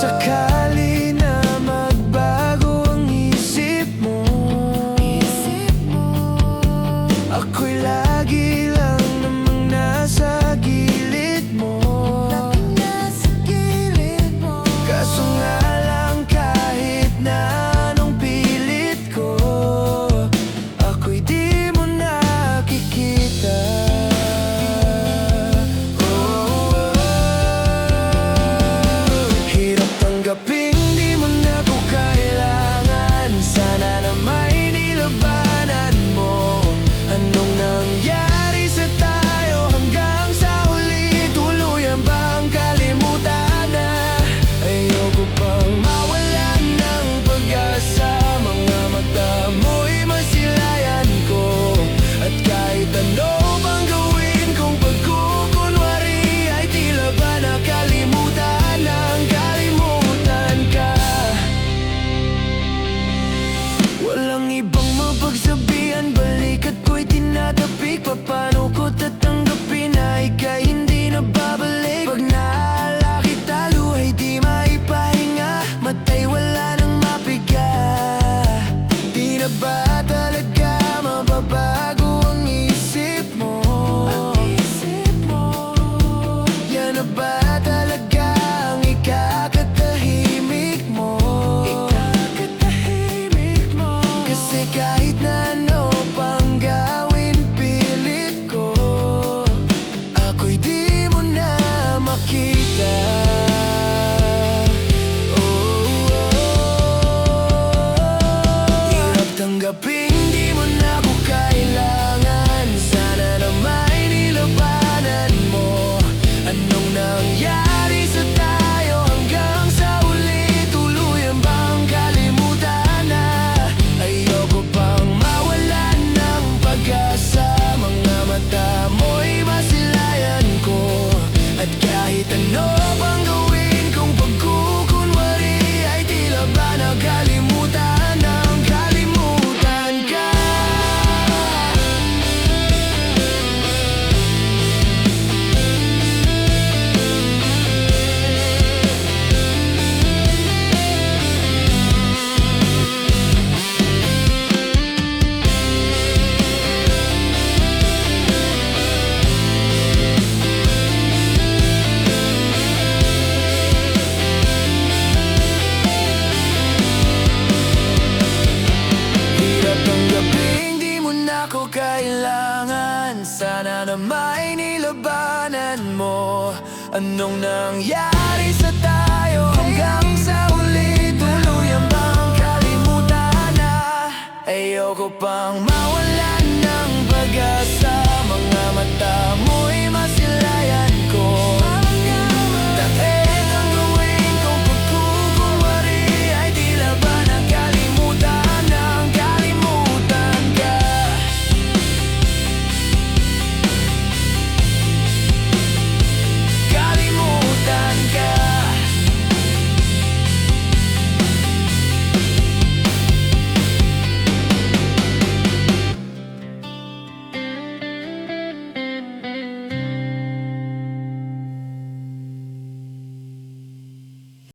sakali na magbago ang isip mo, ako'y lagi lang namang nasa gilid mo. Kaso nga lang kahit na anong pilit ko, ako'y di mo nakikita. Hirap tanggapin di mo na ko kailangan. Sana na may nilabanan mo. Anong nangyari sa tayo hanggang sa huli? Tuluyan bang kalimutan na? Ayoko pang mawalan ng pag-asa. Mga mata mo'y masilayan ko. At kahit ano bang gawin kong pagkukunwari, ay tila ba nakalimutan ng kalimutan ka. Walang ibang mapagsabihan, balikat ko'y tinatapik. Paano ko tatanggapin na ika'y hindi na babalik? Pag naala kita, luhay di maipahinga, mata'y wala nang mapiga. Di na ba talaga mababago ang isip mo? Yan na ba talaga ang ikakatahimik mo? Kasi kahit na ano pang gawin, pilit ko, ako'y di mo na makita. Hirap tanggapin di mo na ko kailangan. Sana na may nilabanan mo. Anong nangyari sa tayo hanggang sa huli? Tuluyan bang kalimutan na? Ayoko pang mawalan ng pag-asa. Mga mata mo'y masilayan ko. At kahit ano bang gawin kong pagkukunwari, ay tila ba nakalimutan ng kalimutan ka. Hirap tanggapin di mo na ko kailangan. Sana na may nilabanan mo. Anong nangyari?